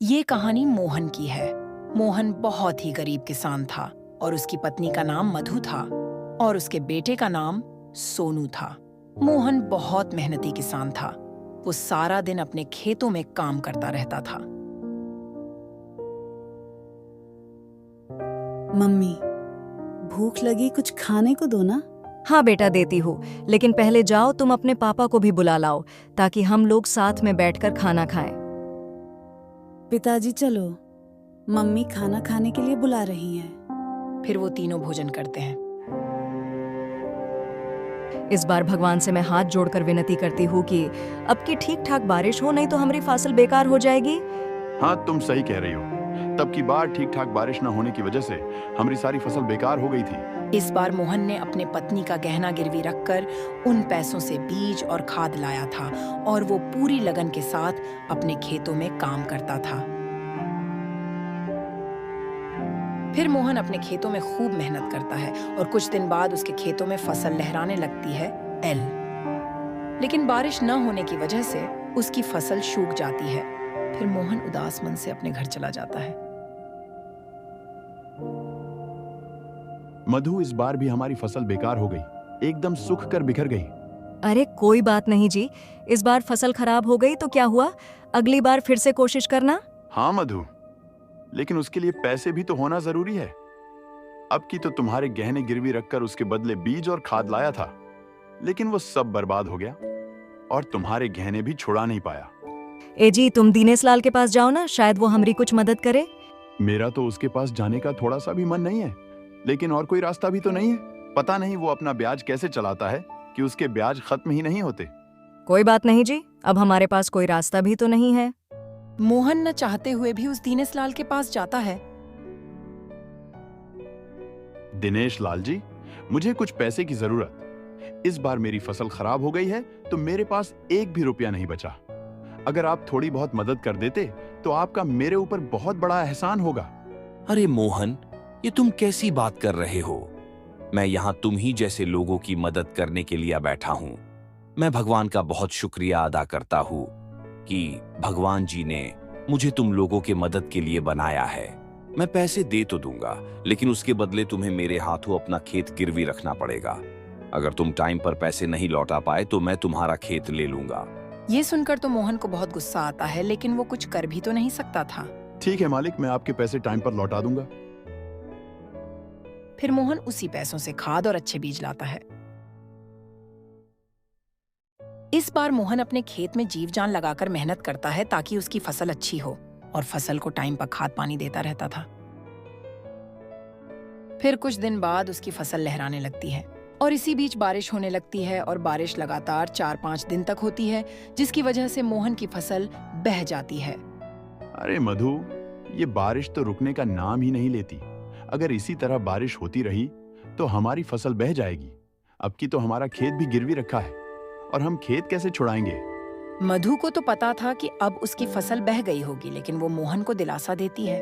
ये कहानी मोहन की है। मोहन बहुत ही गरीब किसान था और उसकी पत्नी का नाम मधु था और उसके बेटे का नाम सोनू था। मोहन बहुत मेहनती किसान था। वो सारा दिन अपने खेतों में काम करता रहता था। मम्मी, भूख लगी, कुछ खाने को दो ना। हाँ बेटा, देती हूँ, लेकिन पहले जाओ तुम अपने पापा को भी बुला लाओ ताकि हम लोग साथ में बैठकर खाना खाएं। पिताजी चलो, मम्मी खाना खाने के लिए बुला रही हैं। फिर वो तीनों भोजन करते हैं। इस बार भगवान से मैं हाथ जोड़कर विनती करती हूँ कि अब की ठीक ठाक बारिश हो, नहीं तो हमारी फसल बेकार हो जाएगी। हाँ, तुम सही कह रही हो। तब की बार ठीक ठाक बारिश न होने की वजह से हमारी सारी फसल बेकार हो गई थी। इस बार मोहन ने अपने पत्नी का गहना गिरवी रखकर उन पैसों से बीज और खाद लाया था और वो पूरी लगन के साथ अपने खेतों में काम करता था। फिर मोहन अपने खेतों में खूब मेहनत करता है और कुछ दिन बाद उसके खेतों में फसल लहराने लगती है एल। लेकिन बारिश न होने की वजह से उसकी फसल सूख जाती है। फिर मोहन उदास मन से अपने घर चला जाता है। मधु, इस बार भी हमारी फसल बेकार हो गई, एकदम सूख कर बिखर गई। अरे कोई बात नहीं जी, इस बार फसल खराब हो गई तो क्या हुआ, अगली बार फिर से कोशिश करना। हाँ मधु, लेकिन उसके लिए पैसे भी तो होना जरूरी है। अब की तो तुम्हारे गहने गिरवी रखकर उसके बदले बीज और खाद लाया था, लेकिन वो सब बर्बाद हो गया और तुम्हारे गहने भी छुड़ा नहीं पाया। ए जी, तुम दीनेश लाल के पास जाओ ना, शायद वो हमारी कुछ मदद करे। मेरा तो उसके पास जाने का थोड़ा सा भी मन नहीं है, लेकिन और कोई रास्ता भी तो नहीं है। पता नहीं वो अपना ब्याज कैसे चलाता है कि उसके ब्याज खत्म ही नहीं होते। कोई बात नहीं जी, अब हमारे पास कोई रास्ता भी तो नहीं है। मोहन न चाहते हुए भी उस दीनेश लाल के पास जाता है। दिनेश लाल जी, मुझे कुछ पैसे की जरूरत। इस बार मेरी फसल खराब हो गई है तो मेरे पास एक भी रुपया नहीं बचा। अगर आप थोड़ी बहुत मदद कर देते तो आपका मेरे ऊपर बहुत बड़ा एहसान होगा। अरे मोहन, ये तुम कैसी बात कर रहे हो? मैं यहाँ तुम ही जैसे लोगों की मदद करने के लिए बैठा हूँ। मैं भगवान का बहुत शुक्रिया अदा करता हूँ कि भगवान जी ने मुझे तुम लोगों के मदद के लिए बनाया है। मैं पैसे दे तो दूंगा, लेकिन उसके बदले तुम्हें मेरे हाथों अपना खेत गिरवी रखना पड़ेगा। अगर तुम टाइम पर पैसे नहीं लौटा पाए तो मैं तुम्हारा खेत ले लूंगा। ये सुनकर तो मोहन को बहुत गुस्सा आता है, लेकिन वो कुछ कर भी तो नहीं सकता था। ठीक है मालिक, मैं आपके पैसे टाइम पर लौटा दूंगा। फिर मोहन उसी पैसों से खाद और अच्छे बीज लाता है। इस बार मोहन अपने खेत में जीव जान लगाकर मेहनत करता है ताकि उसकी फसल अच्छी हो और फसल को टाइम पर खाद पानी देता रहता था। फिर कुछ दिन बाद उसकी फसल लहराने लगती है और इसी बीच बारिश होने लगती है और बारिश लगातार 4-5 दिन तक होती है, जिसकी वजह से मोहन की फसल बह जाती है। अरे मधु, ये बारिश तो रुकने का नाम ही नहीं लेती। अगर इसी तरह बारिश होती रही तो हमारी फसल बह जाएगी। अब की तो हमारा खेत भी गिरवी रखा है और हम खेत कैसे छुड़ाएंगे? मधु को तो पता था कि अब उसकी फसल बह गई होगी, लेकिन वो मोहन को दिलासा देती है।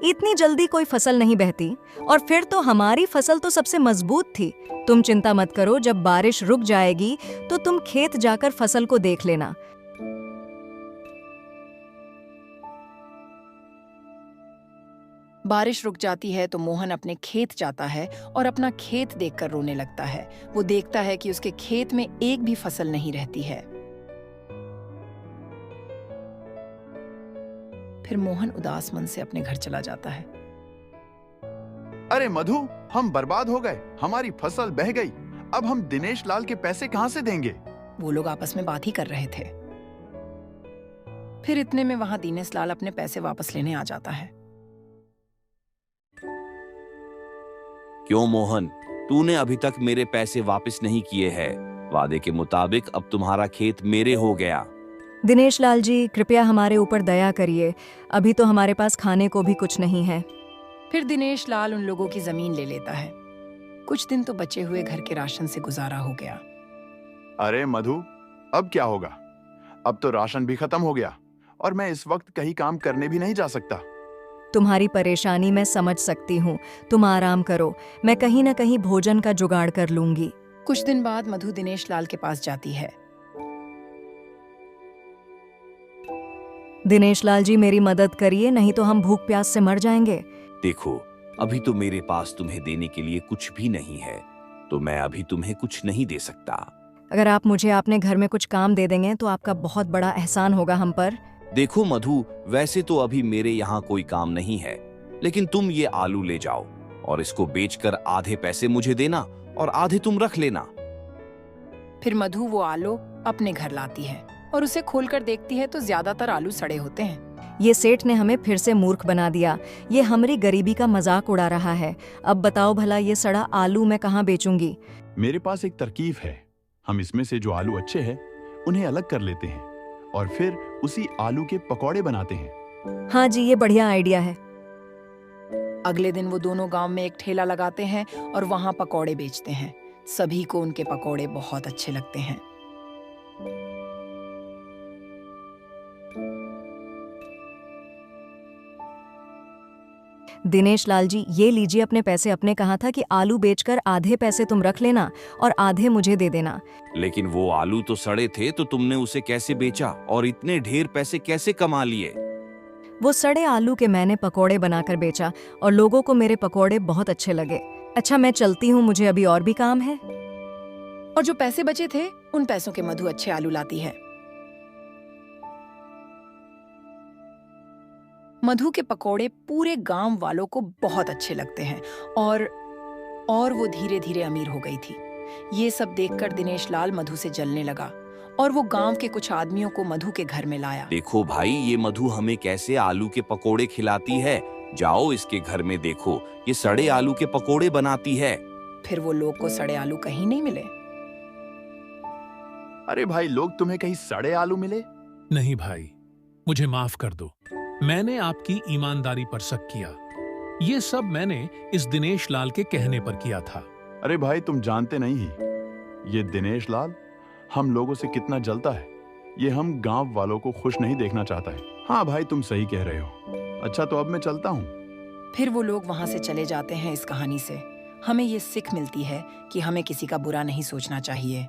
इतनी जल्दी कोई फसल नहीं बहती, और फिर तो हमारी फसल तो सबसे मजबूत थी। तुम चिंता मत करो, जब बारिश रुक जाएगी तो तुम खेत जाकर फसल को देख लेना। बारिश रुक जाती है तो मोहन अपने खेत जाता है और अपना खेत देखकर रोने लगता है। वो देखता है कि उसके खेत में एक भी फसल नहीं रहती है। फिर मोहन उदास मन से अपने घर चला जाता है। अरे मधु, हम बर्बाद हो गए, हमारी फसल बह गई। अब हम दिनेश लाल के पैसे कहां से देंगे? वो लोग आपस में बात ही कर रहे थे। फिर इतने में वहां दीनेश लाल अपने पैसे वापस लेने आ जाता है। क्यों मोहन, तूने अभी तक मेरे पैसे वापस नहीं किए हैं? वादे के मुताबिक अब तुम्हारा खेत मेरे हो गया। दिनेश लाल जी, कृपया हमारे ऊपर दया करिए, अभी तो हमारे पास खाने को भी कुछ नहीं है। फिर दिनेश लाल उन लोगों की जमीन ले लेता है। कुछ दिन तो बचे हुए घर के राशन से गुजारा हो गया। अरे मधु, अब क्या होगा? अब तो राशन भी खत्म हो गया और मैं इस वक्त कहीं काम करने भी नहीं जा सकता। तुम्हारी परेशानी मैं समझ सकती हूँ, तुम आराम करो, मैं कहीं न कहीं भोजन का जुगाड़ कर लूंगी। कुछ दिन बाद मधु दिनेश लाल के पास जाती है। दिनेश लाल जी मेरी मदद करिए, नहीं तो हम भूख प्यास से मर जाएंगे। देखो, अभी तो मेरे पास तुम्हें देने के लिए कुछ भी नहीं है, तो मैं अभी तुम्हें कुछ नहीं दे सकता। अगर आप मुझे अपने घर में कुछ काम दे देंगे तो आपका बहुत बड़ा एहसान होगा हम पर। देखो मधु, वैसे तो अभी मेरे यहाँ कोई काम नहीं है, लेकिन तुम ये आलू ले जाओ और इसको बेचकर आधे पैसे मुझे देना और आधे तुम रख लेना। फिर मधु वो आलू अपने घर लाती है और उसे खोलकर देखती है तो ज्यादातर आलू सड़े होते हैं। ये सेठ ने हमें फिर से मूर्ख बना दिया। ये हमारी गरीबी का मजाक उड़ा रहा है। अब बताओ भला ये सड़ा आलू मैं कहाँ बेचूंगी? मेरे पास एक तरकीब है। हम इसमें से जो आलू अच्छे हैं उन्हें अलग कर लेते हैं और फिर उसी आलू के पकौड़े बनाते हैं। हाँ जी, ये बढ़िया आइडिया है। अगले दिन वो दोनों गांव में एक ठेला लगाते हैं और वहां पकौड़े बेचते हैं। सभी को उनके पकौड़े बहुत अच्छे लगते हैं। दिनेश लाल जी, ये लीजिए अपने पैसे। अपने कहा था कि आलू बेचकर आधे पैसे तुम रख लेना और आधे मुझे दे देना। लेकिन वो आलू तो सड़े थे, तो तुमने उसे कैसे बेचा और इतने ढेर पैसे कैसे कमा लिए? वो सड़े आलू के मैंने पकौड़े बनाकर बेचा और लोगों को मेरे पकौड़े बहुत अच्छे लगे। अच्छा, मैं चलती हूँ, मुझे अभी और भी काम है। और जो पैसे बचे थे उन पैसों के मधु अच्छे आलू लाती है। मधु के पकौड़े पूरे गांव वालों को बहुत अच्छे लगते हैं और वो धीरे धीरे अमीर हो गई थी। ये सब देखकर दिनेश लाल मधु से जलने लगा और वो गांव के कुछ आदमियों को मधु के घर में लाया। देखो भाई, ये मधु हमें कैसे आलू के पकोड़े खिलाती है। जाओ इसके घर में देखो, ये सड़े आलू के पकोड़े बनाती है। फिर वो लोग को सड़े आलू कहीं नहीं मिले। अरे भाई, लोग तुम्हें कहीं सड़े आलू मिले? नहीं भाई, मुझे माफ कर दो। मैंने आपकी ईमानदारी पर शक किया। ये सब मैंने इस दिनेश लाल के कहने पर किया था। अरे भाई, तुम जानते नहीं ही, ये दिनेश लाल हम लोगों से कितना जलता है। ये हम गांव वालों को खुश नहीं देखना चाहता है। हाँ भाई, तुम सही कह रहे हो। अच्छा, तो अब मैं चलता हूँ। फिर वो लोग वहां से चले जाते हैं। इस कहानी से हमें ये सीख मिलती है कि हमें किसी का बुरा नहीं सोचना चाहिए।